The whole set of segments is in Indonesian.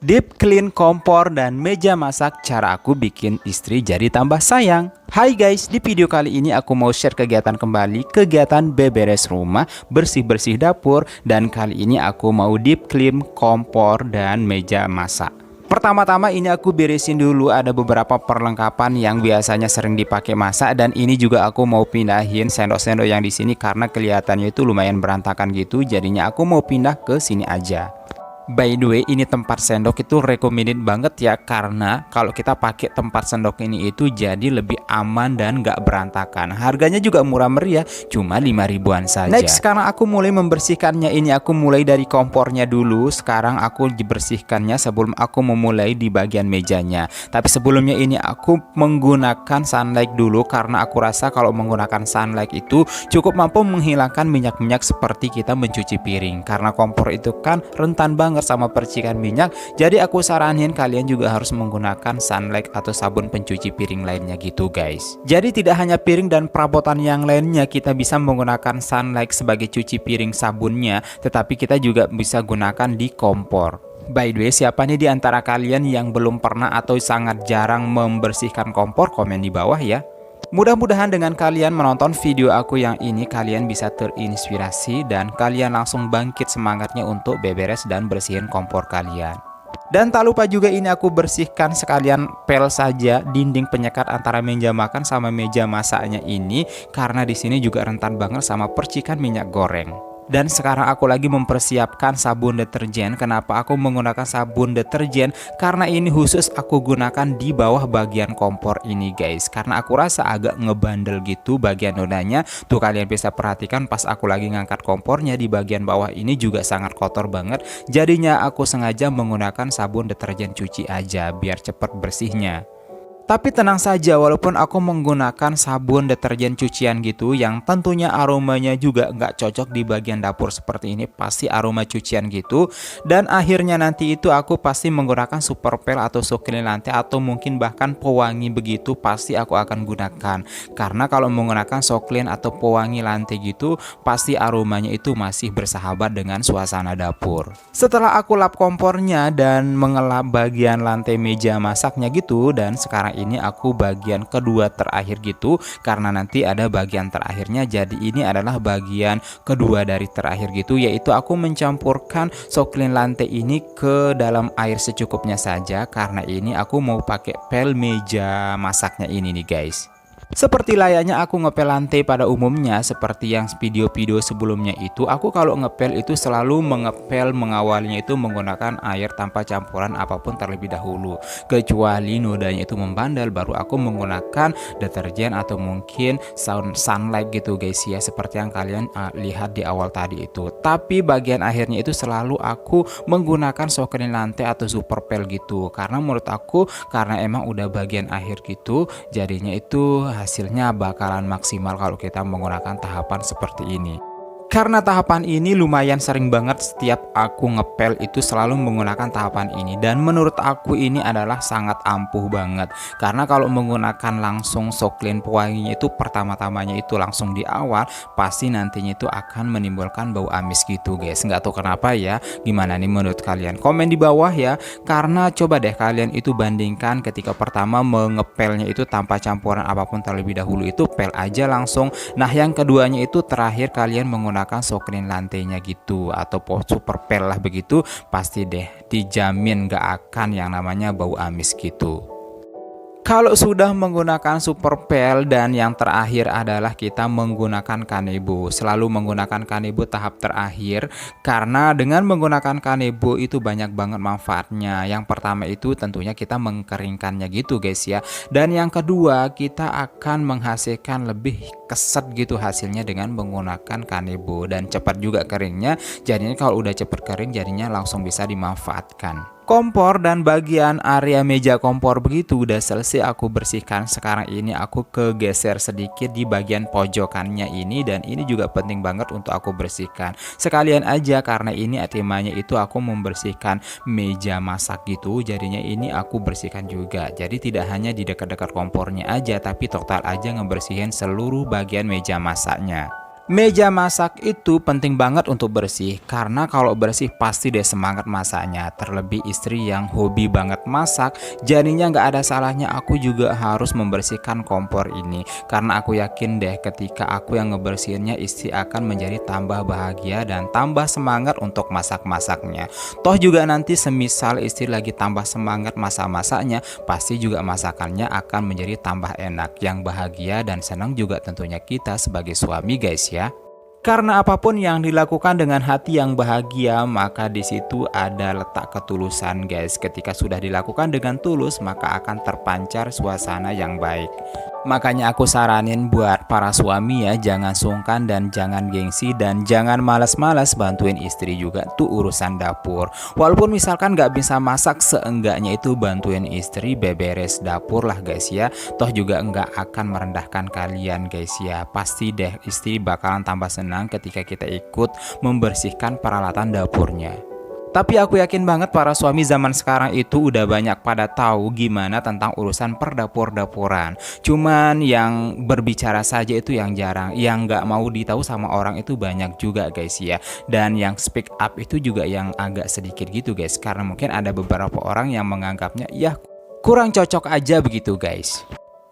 Deep clean kompor dan meja masak, cara aku bikin istri jadi tambah sayang. Hai guys, di video kali ini aku mau share kegiatan kembali, kegiatan beberes rumah, bersih-bersih dapur, dan kali ini aku mau deep clean kompor dan meja masak. Pertama-tama ini aku beresin dulu, ada beberapa perlengkapan yang biasanya sering dipakai masak, dan ini juga aku mau pindahin sendok-sendok yang di sini karena kelihatannya itu lumayan berantakan gitu, jadinya aku mau pindah ke sini aja. By the way, ini tempat sendok itu recommended banget ya, karena kalau kita pakai tempat sendok ini itu jadi lebih aman dan gak berantakan. Harganya juga murah meriah, cuma 5 ribuan saja. Next, sekarang aku mulai membersihkannya. Ini aku mulai dari kompornya dulu. Sekarang aku dibersihkannya sebelum aku memulai di bagian mejanya. Tapi sebelumnya ini aku menggunakan sunlight dulu, karena aku rasa kalau menggunakan sunlight itu cukup mampu menghilangkan minyak-minyak seperti kita mencuci piring. Karena kompor itu kan rentan banget sama percikan minyak, jadi aku saranin kalian juga harus menggunakan sunlight atau sabun pencuci piring lainnya gitu guys. Jadi tidak hanya piring dan perabotan yang lainnya kita bisa menggunakan sunlight sebagai cuci piring sabunnya, tetapi kita juga bisa gunakan di kompor. By the way, siapa nih di antara kalian yang belum pernah atau sangat jarang membersihkan kompor? Komen di bawah ya. Mudah-mudahan dengan kalian menonton video aku yang ini kalian bisa terinspirasi dan kalian langsung bangkit semangatnya untuk beberes dan bersihin kompor kalian. Dan tak lupa juga ini aku bersihkan sekalian pel saja dinding penyekat antara meja makan sama meja masaknya ini, karena di sini juga rentan banget sama percikan minyak goreng. Dan sekarang aku lagi mempersiapkan sabun deterjen. Kenapa aku menggunakan sabun deterjen? Karena ini khusus aku gunakan di bawah bagian kompor ini guys, karena aku rasa agak ngebandel gitu bagian nodanya. Tuh kalian bisa perhatikan pas aku lagi ngangkat kompornya, di bagian bawah ini juga sangat kotor banget. Jadinya aku sengaja menggunakan sabun deterjen cuci aja biar cepet bersihnya. Tapi tenang saja, walaupun aku menggunakan sabun deterjen cucian gitu yang tentunya aromanya juga nggak cocok di bagian dapur seperti ini, pasti aroma cucian gitu. Dan akhirnya nanti itu aku pasti menggunakan super pel atau soklin lantai atau mungkin bahkan pewangi begitu, pasti aku akan gunakan. Karena kalau menggunakan soklin atau pewangi lantai gitu pasti aromanya itu masih bersahabat dengan suasana dapur. Setelah aku lap kompornya dan mengelap bagian lantai meja masaknya gitu, dan sekarang ini aku bagian kedua terakhir gitu, karena nanti ada bagian terakhirnya. Jadi ini adalah bagian kedua dari terakhir gitu, yaitu aku mencampurkan soklin lantai ini ke dalam air secukupnya saja, karena ini aku mau pakai pel meja masaknya ini nih guys. Seperti layaknya aku ngepel lantai pada umumnya, seperti yang video-video sebelumnya itu, aku kalau ngepel itu selalu mengawalnya itu menggunakan air tanpa campuran apapun terlebih dahulu. Kecuali nodanya itu membandel, baru aku menggunakan deterjen atau mungkin sunlight gitu guys ya, seperti yang kalian lihat di awal tadi itu. Tapi bagian akhirnya itu selalu aku menggunakan soklin lantai atau super pel gitu, karena menurut aku karena emang udah bagian akhir gitu, jadinya itu hasilnya bakalan maksimal kalau kita menggunakan tahapan seperti ini. Karena tahapan ini lumayan sering banget setiap aku ngepel itu selalu menggunakan tahapan ini, dan menurut aku ini adalah sangat ampuh banget. Karena kalau menggunakan langsung soklin pewanginya itu pertama-tamanya itu langsung di awal, pasti nantinya itu akan menimbulkan bau amis gitu guys. Nggak tahu kenapa ya, gimana nih menurut kalian? Komen di bawah ya. Karena coba deh kalian itu bandingkan ketika pertama mengepelnya itu tanpa campuran apapun terlebih dahulu, itu pel aja langsung. Nah yang keduanya itu terakhir kalian menggunakan soklin lantainya gitu atau super pel lah begitu, pasti deh dijamin gak akan yang namanya bau amis gitu. Kalau sudah menggunakan super pel dan yang terakhir adalah kita menggunakan kanebo. Selalu menggunakan kanebo tahap terakhir, karena dengan menggunakan kanebo itu banyak banget manfaatnya. Yang pertama itu tentunya kita mengkeringkannya gitu guys ya. Dan yang kedua kita akan menghasilkan lebih keset gitu hasilnya dengan menggunakan kanebo, dan cepat juga keringnya. Jadinya kalau udah cepat kering jadinya langsung bisa dimanfaatkan. Kompor dan bagian area meja kompor begitu udah selesai aku bersihkan. Sekarang ini aku kegeser sedikit di bagian pojokannya ini, dan ini juga penting banget untuk aku bersihkan sekalian aja, karena ini temanya itu aku membersihkan meja masak gitu. Jadinya ini aku bersihkan juga, jadi tidak hanya di dekat-dekat kompornya aja, tapi total aja ngebersihin seluruh bagian meja masaknya. Meja masak itu penting banget untuk bersih, karena kalau bersih pasti deh semangat masaknya. Terlebih istri yang hobi banget masak, jadinya nggak ada salahnya aku juga harus membersihkan kompor ini. Karena aku yakin deh ketika aku yang ngebersihinnya, istri akan menjadi tambah bahagia dan tambah semangat untuk masak-masaknya. Toh juga nanti semisal istri lagi tambah semangat masak-masaknya, pasti juga masakannya akan menjadi tambah enak. Yang bahagia dan senang juga tentunya kita sebagai suami guys ya. Karena apapun yang dilakukan dengan hati yang bahagia, maka di situ ada letak ketulusan guys. Ketika sudah dilakukan dengan tulus, maka akan terpancar suasana yang baik. Makanya aku saranin buat para suami ya, jangan sungkan dan jangan gengsi dan jangan malas-malas bantuin istri juga tuh urusan dapur. Walaupun misalkan nggak bisa masak, seenggaknya itu bantuin istri beberes dapur lah guys ya. Toh juga nggak akan merendahkan kalian guys ya. Pasti deh istri bakalan tambah senang ketika kita ikut membersihkan peralatan dapurnya. Tapi aku yakin banget para suami zaman sekarang itu udah banyak pada tahu gimana tentang urusan perdapur-dapuran. Cuman yang berbicara saja itu yang jarang. Yang nggak mau ditahu sama orang itu banyak juga guys ya. Dan yang speak up itu juga yang agak sedikit gitu guys. Karena mungkin ada beberapa orang yang menganggapnya ya kurang cocok aja begitu guys.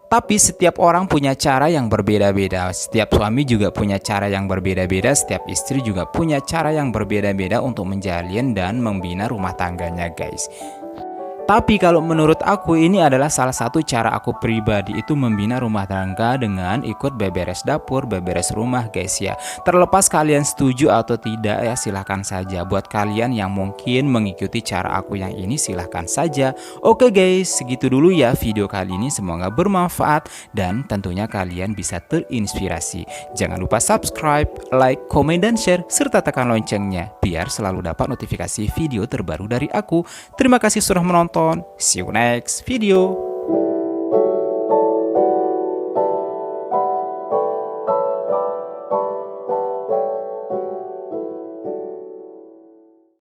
Tapi setiap orang punya cara yang berbeda-beda. Setiap suami juga punya cara yang berbeda-beda. Setiap istri juga punya cara yang berbeda-beda untuk menjalin dan membina rumah tangganya guys. Tapi kalau menurut aku ini adalah salah satu cara aku pribadi itu membina rumah tangga dengan ikut beberes dapur, beberes rumah guys ya. Terlepas kalian setuju atau tidak ya silahkan saja. Buat kalian yang mungkin mengikuti cara aku yang ini silahkan saja. Oke guys, segitu dulu ya video kali ini, semoga bermanfaat dan tentunya kalian bisa terinspirasi. Jangan lupa subscribe, like, komen, dan share serta tekan loncengnya biar selalu dapat notifikasi video terbaru dari aku. Terima kasih sudah menonton. See you next video.